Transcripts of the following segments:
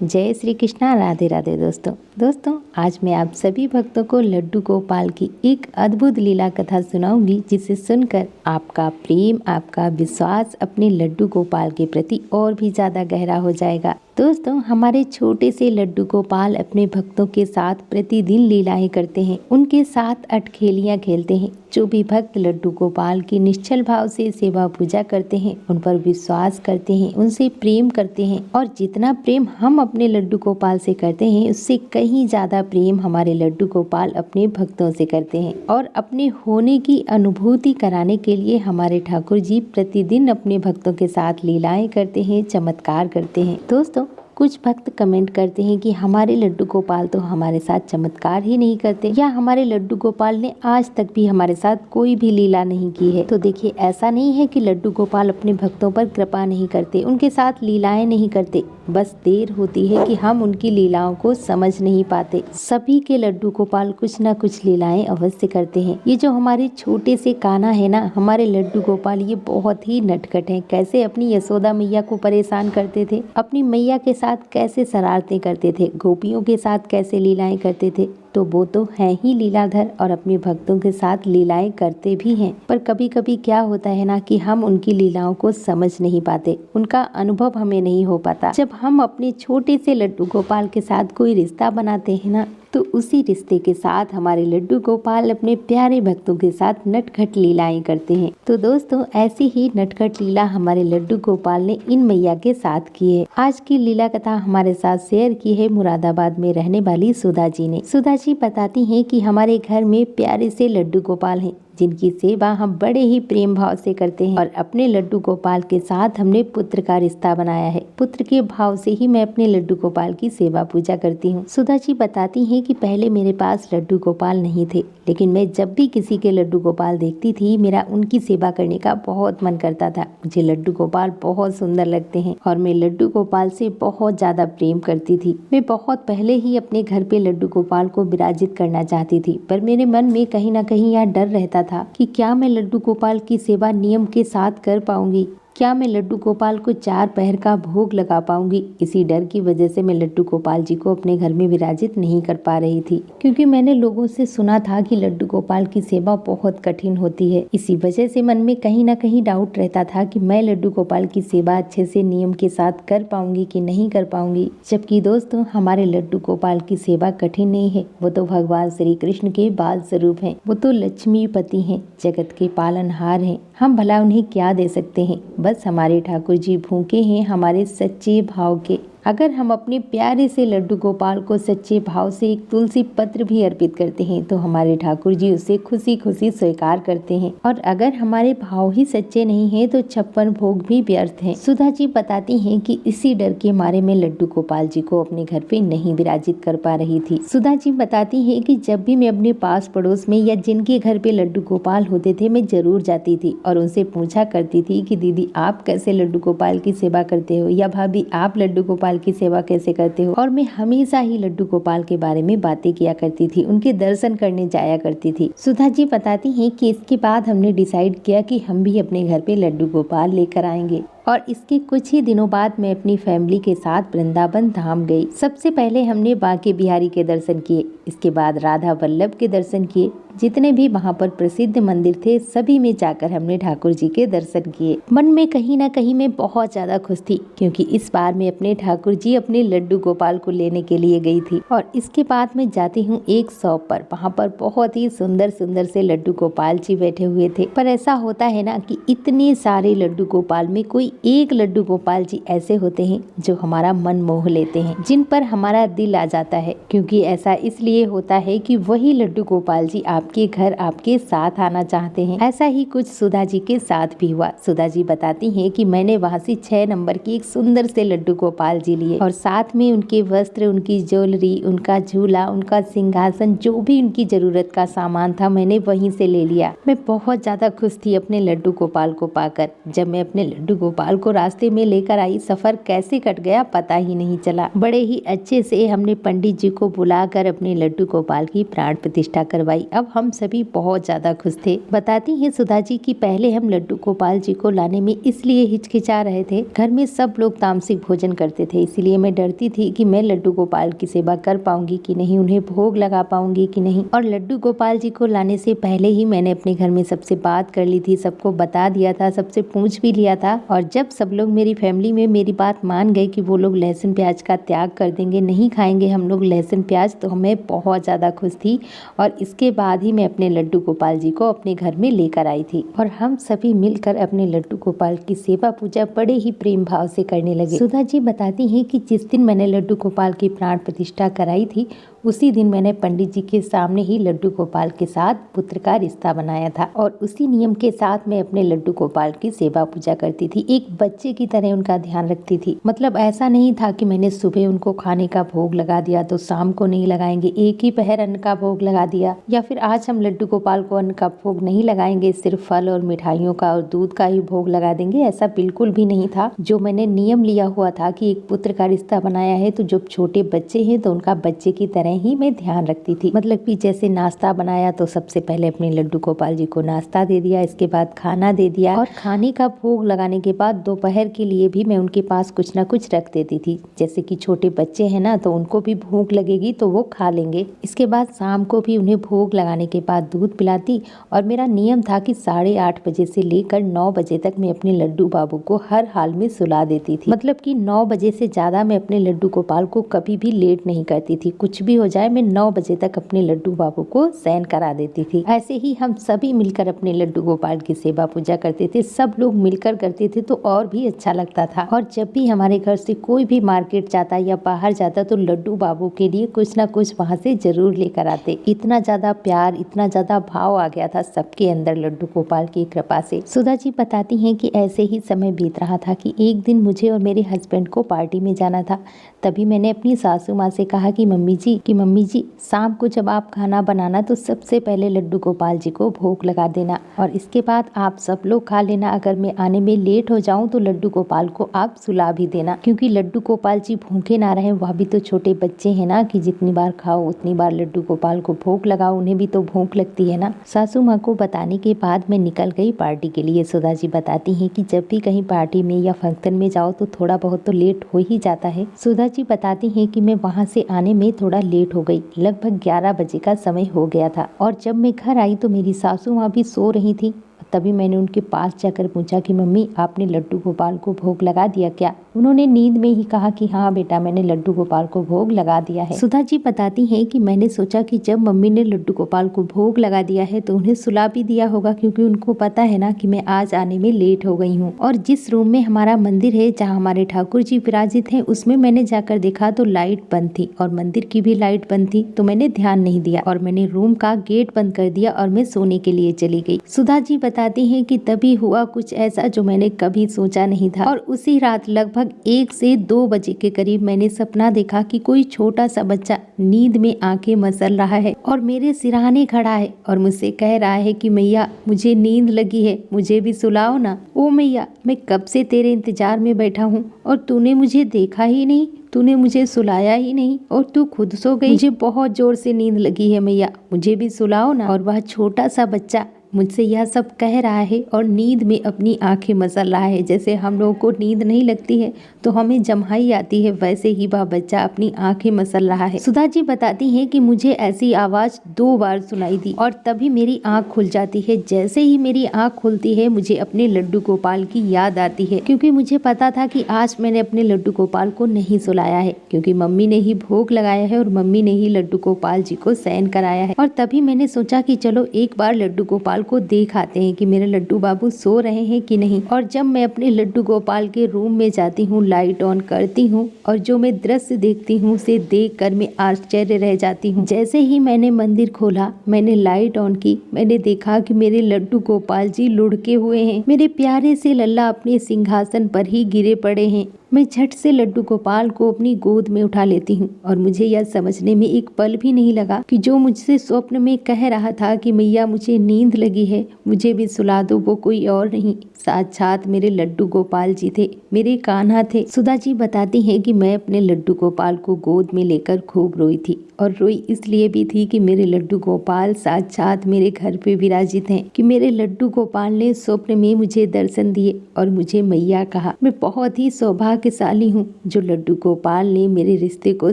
जय श्री कृष्णा, राधे राधे। दोस्तों आज मैं आप सभी भक्तों को लड्डू गोपाल की एक अद्भुत लीला कथा सुनाऊंगी, जिसे सुनकर आपका प्रेम, आपका विश्वास अपने लड्डू गोपाल के प्रति और भी ज्यादा गहरा हो जाएगा। दोस्तों, हमारे छोटे से लड्डू गोपाल अपने भक्तों के साथ प्रतिदिन लीलाएं करते हैं, उनके साथ अटखेलियां खेलते हैं। जो भी भक्त लड्डू गोपाल की निश्चल भाव से सेवा पूजा करते हैं, उन पर विश्वास करते हैं, उनसे प्रेम करते हैं, और जितना प्रेम हम अपने लड्डू गोपाल से करते हैं, उससे कहीं ज्यादा प्रेम हमारे लड्डू गोपाल अपने भक्तों से करते हैं। और अपने होने की अनुभूति कराने के लिए हमारे ठाकुर जी प्रतिदिन अपने भक्तों के साथ लीलाएं करते हैं, चमत्कार करते हैं। दोस्तों, कुछ भक्त कमेंट करते हैं कि हमारे लड्डू गोपाल तो हमारे साथ चमत्कार ही नहीं करते, या हमारे लड्डू गोपाल ने आज तक भी हमारे साथ कोई भी लीला नहीं की है। तो देखिए, ऐसा नहीं है कि लड्डू गोपाल अपने भक्तों पर कृपा नहीं करते, उनके साथ लीलाएं नहीं करते, बस देर होती है कि हम उनकी लीलाओं को समझ नहीं पाते। सभी के लड्डू गोपाल कुछ न कुछ लीलाएं अवश्य करते हैं। ये जो हमारे छोटे से कान्हा है ना, हमारे लड्डू गोपाल, ये बहुत ही नटखट हैं। कैसे अपनी यशोदा मैया को परेशान करते थे, अपनी मैया के साथ कैसे शरारतें करते थे, गोपियों के साथ कैसे लीलाएं करते थे। तो वो तो है ही लीलाधर और अपने भक्तों के साथ लीलाएं करते भी हैं। पर कभी कभी क्या होता है ना कि हम उनकी लीलाओं को समझ नहीं पाते, उनका अनुभव हमें नहीं हो पाता। जब हम अपने छोटे से लड्डू गोपाल के साथ कोई रिश्ता बनाते हैं ना, तो उसी रिश्ते के साथ हमारे लड्डू गोपाल अपने प्यारे भक्तों के साथ नटखट लीलाएं करते हैं। तो दोस्तों, ऐसी ही नटखट लीला हमारे लड्डू गोपाल ने इन मैया के साथ की है। आज की लीला कथा हमारे साथ शेयर की है मुरादाबाद में रहने वाली सुधा जी ने। सुधा जी बताती हैं कि हमारे घर में प्यारे से लड्डू गोपाल हैं, जिनकी सेवा हम बड़े ही प्रेम भाव से करते हैं। और अपने लड्डू गोपाल के साथ हमने पुत्र का रिश्ता बनाया है। पुत्र के भाव से ही मैं अपने लड्डू गोपाल की सेवा पूजा करती हूँ। सुधा जी बताती हैं कि पहले मेरे पास लड्डू गोपाल नहीं थे, लेकिन मैं जब भी किसी के लड्डू गोपाल देखती थी, मेरा उनकी सेवा करने का बहुत मन करता था। मुझे लड्डू गोपाल बहुत सुंदर लगते हैं और मैं लड्डू गोपाल से बहुत ज्यादा प्रेम करती थी। मैं बहुत पहले ही अपने घर पे लड्डू गोपाल को विराजित करना चाहती थी, पर मेरे मन में कहीं ना कहीं यह डर रहता था कि क्या मैं लड्डू गोपाल की सेवा नियम के साथ कर पाऊंगी, क्या मैं लड्डू गोपाल को 4 पहर का भोग लगा पाऊंगी। इसी डर की वजह से मैं लड्डू गोपाल जी को अपने घर में विराजित नहीं कर पा रही थी, क्योंकि मैंने लोगों से सुना था कि लड्डू गोपाल की सेवा बहुत कठिन होती है। इसी वजह से मन में कहीं ना कहीं डाउट रहता था कि मैं लड्डू गोपाल की सेवा अच्छे से नियम के साथ कर पाऊंगी कि नहीं कर पाऊंगी। जबकि दोस्तों, हमारे लड्डू गोपाल की सेवा कठिन नहीं है। वो तो भगवान श्री कृष्ण के बाल स्वरूप हैं, वो तो लक्ष्मीपति हैं, जगत के पालनहार हैं। हम भला उन्हें क्या दे सकते हैं। बस हमारे ठाकुर जी भूखे हैं हमारे सच्चे भाव के। अगर हम अपने प्यारे से लड्डू गोपाल को सच्चे भाव से एक तुलसी पत्र भी अर्पित करते हैं, तो हमारे ठाकुर जी उसे खुशी खुशी स्वीकार करते हैं। और अगर हमारे भाव ही सच्चे नहीं है, तो 56 भोग भी व्यर्थ हैं। सुधा जी बताती हैं कि इसी डर के मारे मैं लड्डू गोपाल जी को अपने घर पे नहीं विराजित कर पा रही थी। सुधा जी बताती हैं कि जब भी मैं अपने पास पड़ोस में या जिनके घर पे लड्डू गोपाल होते थे, मैं जरूर जाती थी और उनसे पूछा करती थी कि दीदी, आप कैसे लड्डू गोपाल की सेवा करते हो, या भाभी, आप लड्डू गोपाल की सेवा कैसे करते हो। और मैं हमेशा ही लड्डू गोपाल के बारे में बातें किया करती थी, उनके दर्शन करने जाया करती थी। सुधा जी बताती हैं कि इसके बाद हमने डिसाइड किया कि हम भी अपने घर पे लड्डू गोपाल लेकर आएंगे। और इसके कुछ ही दिनों बाद मैं अपनी फैमिली के साथ वृंदावन धाम गई। सबसे पहले हमने बांके बिहारी के दर्शन किए, इसके बाद राधा वल्लभ के दर्शन किए। जितने भी वहाँ पर प्रसिद्ध मंदिर थे, सभी में जाकर हमने ठाकुर जी के दर्शन किए। मन में कहीं ना कहीं मैं बहुत ज्यादा खुश थी, क्योंकि इस बार मैं अपने ठाकुर जी अपने लड्डू गोपाल को लेने के लिए गई थी। और इसके बाद मैं जाती हूँ एक शॉप पर, वहाँ पर बहुत ही सुंदर सुंदर से लड्डू गोपाल जी बैठे हुए थे। पर ऐसा होता है ना कि इतने सारे लड्डू गोपाल में कोई एक लड्डू गोपाल जी ऐसे होते हैं जो हमारा मन मोह लेते हैं, जिन पर हमारा दिल आ जाता है। क्योंकि ऐसा इसलिए होता है कि वही लड्डू गोपाल जी आपके घर आपके साथ आना चाहते हैं। ऐसा ही कुछ सुधा जी के साथ भी हुआ। सुधा जी बताती हैं कि मैंने वहाँ से 6 नंबर की एक सुंदर से लड्डू गोपाल जी लिए, और साथ में उनके वस्त्र, उनकी ज्वेलरी, उनका झूला, उनका सिंहासन, जो भी उनकी जरूरत का सामान था, मैंने वहीं से ले लिया। मैं बहुत ज्यादा खुश थी अपने लड्डू गोपाल को पाकर। जब मैं अपने लड्डू गोपाल गोपाल को रास्ते में लेकर आई। सफर कैसे कट गया पता ही नहीं चला। बड़े ही अच्छे से हमने पंडित जी को बुलाकर अपने लड्डू गोपाल की प्राण प्रतिष्ठा करवाई। अब हम सभी बहुत ज्यादा खुश थे। बताती हैं सुधा जी कि पहले हम लड्डू गोपाल जी को लाने में इसलिए हिचकिचा रहे थे, घर में सब लोग तामसिक भोजन करते थे, इसीलिए मैं डरती थी कि मैं लड्डू गोपाल की सेवा कर पाऊंगी कि नहीं, उन्हें भोग लगा पाऊंगी कि नहीं। और लड्डू गोपाल जी को लाने से पहले ही मैंने अपने घर में सबसे बात कर ली थी, सबको बता दिया था, सबसे पूछ भी लिया था। और जब सब लोग मेरी फैमिली में मेरी बात मान गए कि वो लोग लहसुन प्याज का त्याग कर देंगे, नहीं खाएंगे हम लोग लहसुन प्याज, तो मैं बहुत ज़्यादा खुश थी। और इसके बाद ही मैं अपने लड्डू गोपाल जी को अपने घर में लेकर आई थी और हम सभी मिलकर अपने लड्डू गोपाल की सेवा पूजा बड़े ही प्रेम भाव से करने लगे। सुधा जी बताती हैं कि जिस दिन मैंने लड्डू गोपाल की प्राण प्रतिष्ठा कराई थी, उसी दिन मैंने पंडित जी के सामने ही लड्डू गोपाल के साथ पुत्र का रिश्ता बनाया था और उसी नियम के साथ मैं अपने लड्डू गोपाल की सेवा पूजा करती थी, एक बच्चे की तरह उनका ध्यान रखती थी। मतलब ऐसा नहीं था कि मैंने सुबह उनको खाने का भोग लगा दिया तो शाम को नहीं लगाएंगे, एक ही पहर अन्न का भोग लगा दिया, या फिर आज हम लड्डू गोपाल को अन्न का भोग नहीं लगाएंगे, सिर्फ फल और मिठाइयों का और दूध का ही भोग लगा देंगे, ऐसा बिल्कुल भी नहीं था। जो मैंने नियम लिया हुआ था कि एक पुत्र का रिश्ता बनाया है तो जब छोटे बच्चे हैं तो उनका बच्चे की तरह ही मैं ध्यान रखती थी। मतलब कि जैसे नाश्ता बनाया तो सबसे पहले अपने लड्डू गोपाल जी को नाश्ता दे दिया, इसके बाद खाना दे दिया और खाने का भोग लगाने के बाद दोपहर के लिए भी मैं उनके पास कुछ ना कुछ रख देती थी। जैसे कि छोटे बच्चे हैं ना, तो उनको भी भूख लगेगी तो वो खा लेंगे। इसके बाद शाम को भी उन्हें भोग लगाने के बाद दूध पिलाती और मेरा नियम था कि 8:30 बजे से लेकर 9 बजे तक मैं अपने लड्डू बाबू को हर हाल में सुला देती थी। मतलब कि 9 बजे से ज्यादा मैं अपने लड्डू गोपाल को कभी भी लेट नहीं करती थी, कुछ भी हो जाए मैं 9 बजे तक अपने लड्डू बाबू को शयन करा देती थी। ऐसे ही हम सभी मिलकर अपने लड्डू गोपाल की सेवा पूजा करते थे, सब लोग मिलकर करते थे तो और भी अच्छा लगता था। और जब भी हमारे घर से कोई भी मार्केट जाता या बाहर जाता तो लड्डू बाबू के लिए कुछ ना कुछ वहाँ से जरूर लेकर आते। इतना ज्यादा प्यार, इतना ज्यादा भाव आ गया था सबके अंदर लड्डू गोपाल की कृपा से। सुधा जी बताती हैं कि ऐसे ही समय बीत रहा था कि एक दिन मुझे और मेरे हस्बैंड को पार्टी में जाना था। तभी मैंने अपनी सासू माँ से कहा कि मम्मी जी शाम को जब आप खाना बनाना तो सबसे पहले लड्डू गोपाल जी को भोग लगा देना और इसके बाद आप सब लोग खा लेना। अगर मैं आने में लेट हो जाऊं तो लड्डू गोपाल को आप सुला भी देना, क्योंकि लड्डू गोपाल जी भूखे ना रहे, वह भी तो छोटे बच्चे हैं ना कि जितनी बार खाओ उतनी बार लड्डू गोपाल को भोग लगाओ, उन्हें भी तो भूख लगती है ना। सासू माँ को बताने के बाद मैं निकल गई पार्टी के लिए। सुधा जी बताती हैं कि जब भी कहीं पार्टी में या फंक्शन में जाओ तो थोड़ा बहुत तो लेट हो ही जाता है। सुधा जी बताती हैं कि मैं वहाँ से आने में थोड़ा लेट हो गई, लगभग 11 बजे का समय हो गया था। और जब मैं घर आई तो मेरी सासू माँ भी सो रही थी। तभी मैंने उनके पास जाकर पूछा कि मम्मी आपने लड्डू गोपाल को भोग लगा दिया क्या? उन्होंने नींद में ही कहा कि हाँ बेटा मैंने लड्डू गोपाल को भोग लगा दिया है। सुधा जी बताती हैं कि मैंने सोचा कि जब मम्मी ने लड्डू गोपाल को भोग लगा दिया है तो उन्हें सुला भी दिया होगा, क्योंकि उनको पता है ना कि मैं आज आने में लेट हो गई हूँ। और जिस रूम में हमारा मंदिर है जहाँ हमारे ठाकुर जी विराजित हैं उसमें मैंने जाकर देखा तो लाइट बंद थी और मंदिर की भी लाइट बंद थी, तो मैंने ध्यान नहीं दिया और मैंने रूम का गेट बंद कर दिया और मैं सोने के लिए चली गई। सुधा जी बताती हैं कि तभी हुआ कुछ ऐसा जो मैंने कभी सोचा नहीं था। और उसी रात लगभग 1 से 2 बजे के करीब मैंने सपना देखा कि कोई छोटा सा बच्चा नींद में आंखें मसल रहा है और मेरे सिरहाने खड़ा है और मुझसे कह रहा है कि मैया मुझे नींद लगी है, मुझे भी सुलाओ ना। ओ मैया मैं कब से तेरे इंतजार में बैठा हूँ और तूने मुझे देखा ही नहीं, तूने मुझे सुलाया ही नहीं और तू खुद सो गई। मुझे बहुत जोर से नींद लगी है मैया, मुझे भी सुलाओ ना। और वह छोटा सा बच्चा मुझसे यह सब कह रहा है और नींद में अपनी आंखें मसल रहा है। जैसे हम लोगों को नींद नहीं लगती है तो हमें जम्हाई आती है, वैसे ही वह बच्चा अपनी आंखें मसल रहा है। सुधा जी बताती हैं कि मुझे ऐसी आवाज 2 बार सुनाई दी और तभी मेरी आंख खुल जाती है। जैसे ही मेरी आंख खुलती है मुझे अपने लड्डू गोपाल की याद आती है, क्योंकि मुझे पता था कि आज मैंने अपने लड्डू गोपाल को नहीं सुलाया है, क्योंकि मम्मी ने ही भोग लगाया है और मम्मी ने ही लड्डू गोपाल जी को शयन कराया है। और तभी मैंने सोचा कि चलो एक बार लड्डू गोपाल को देख आते हैं कि मेरे लड्डू बाबू सो रहे हैं कि नहीं। और जब मैं अपने लड्डू गोपाल के रूम में जाती हूँ, लाइट ऑन करती हूँ और जो मैं दृश्य देखती हूँ उसे देखकर मैं आश्चर्य रह जाती हूँ। जैसे ही मैंने मंदिर खोला, मैंने लाइट ऑन की, मैंने देखा कि मेरे लड्डू गोपाल जी लुढ़के हुए हैं, मेरे प्यारे से लल्ला अपने सिंहासन पर ही गिरे पड़े हैं। मैं झट से लड्डू गोपाल को अपनी गोद में उठा लेती हूँ और मुझे यह समझने में एक पल भी नहीं लगा कि जो मुझसे स्वप्न में कह रहा था कि मैया मुझे नींद लगी है, मुझे भी सुला दो। वो कोई और नहीं, साक्षात मेरे लड्डू गोपाल जी थे, मेरे कान्हा थे। सुधा जी बताती हैं कि मैं अपने लड्डू गोपाल को गोद में लेकर खूब रोई थी, और रोई इसलिए भी थी कि मेरे लड्डू गोपाल साक्षात मेरे घर पे विराजित हैं, कि मेरे लड्डू गोपाल ने स्वप्न में मुझे दर्शन दिए और मुझे मैया कहा। मैं बहुत ही सौभाग्यशाली हूँ जो लड्डू गोपाल ने मेरे रिश्ते को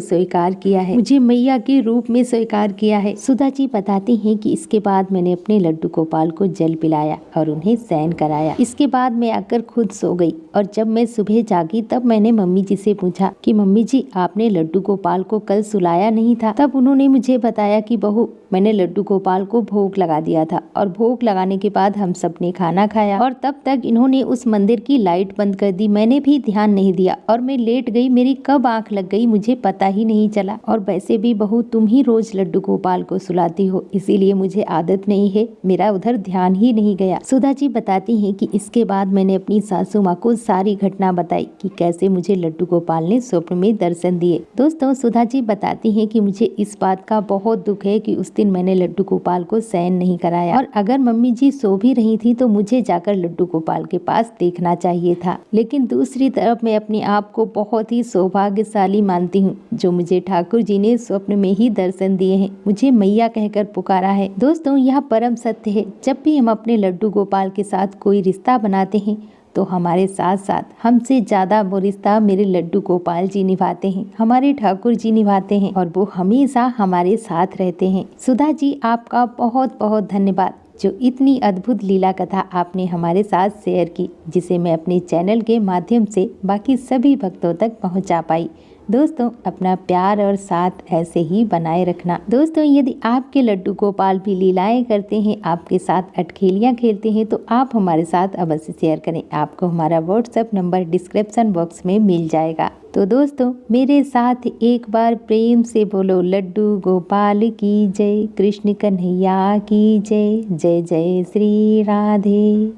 स्वीकार किया है, मुझे मैया के रूप में स्वीकार किया है। सुधा जी बताती हैं कि इसके बाद मैंने अपने लड्डू गोपाल को जल पिलाया और उन्हें शयन कराया। इसके बाद मैं आकर खुद सो गई, और जब मैं सुबह जागी तब मैंने मम्मी जी से पूछा कि मम्मी जी, आपने लड्डू गोपाल को कल सुलाया नहीं था? तब उन्होंने मुझे बताया कि बहू, मैंने लड्डू गोपाल को भोग लगा दिया था, और भोग लगाने के बाद हम सबने खाना खाया, और तब तक इन्होंने उस मंदिर की लाइट बंद कर दी। मैंने भी ध्यान नहीं दिया और मैं लेट गई, मेरी कब आंख लग गई मुझे पता ही नहीं चला। और वैसे भी बहू, तुम ही रोज लड्डू गोपाल को सुलाती हो, इसीलिए मुझे आदत नहीं है, मेरा उधर ध्यान ही नहीं गया। सुधा जी बताती हैं कि इसके बाद मैंने अपनी सासू माँ को सारी घटना बताई कि कैसे मुझे लड्डू गोपाल ने स्वप्न में दर्शन दिए। दोस्तों, सुधा जी बताती हैं कि मुझे इस बात का बहुत दुख है कि उस दिन मैंने लड्डू गोपाल को शयन नहीं कराया, और अगर मम्मी जी सो भी रही थी तो मुझे जाकर लड्डू गोपाल के पास देखना चाहिए था। लेकिन दूसरी तरफ मैं अपने आप को बहुत ही सौभाग्यशाली मानती हूँ जो मुझे ठाकुर जी ने स्वप्न में ही दर्शन दिए हैं, मुझे मैया कहकर पुकारा है। दोस्तों, यह परम सत्य है, जब भी हम अपने लड्डू गोपाल के साथ कोई रिश्ता बनाते हैं तो हमारे साथ साथ हमसे ज़्यादा वो रिश्ता मेरे लड्डू गोपाल जी निभाते हैं, हमारे ठाकुर जी निभाते हैं, और वो हमेशा हमारे साथ रहते हैं। सुधा जी, आपका बहुत बहुत धन्यवाद जो इतनी अद्भुत लीला कथा आपने हमारे साथ शेयर की, जिसे मैं अपने चैनल के माध्यम से बाकी सभी भक्तों तक पहुंचा पाई। दोस्तों, अपना प्यार और साथ ऐसे ही बनाए रखना। दोस्तों, यदि आपके लड्डू गोपाल भी लीलाएं करते हैं, आपके साथ अटखेलियां खेलते हैं, तो आप हमारे साथ अवश्य शेयर करें। आपको हमारा व्हाट्सएप नंबर डिस्क्रिप्शन बॉक्स में मिल जाएगा। तो दोस्तों, मेरे साथ एक बार प्रेम से बोलो, लड्डू गोपाल की जय, कृष्ण कन्हैया की जय, जय जय श्री राधे।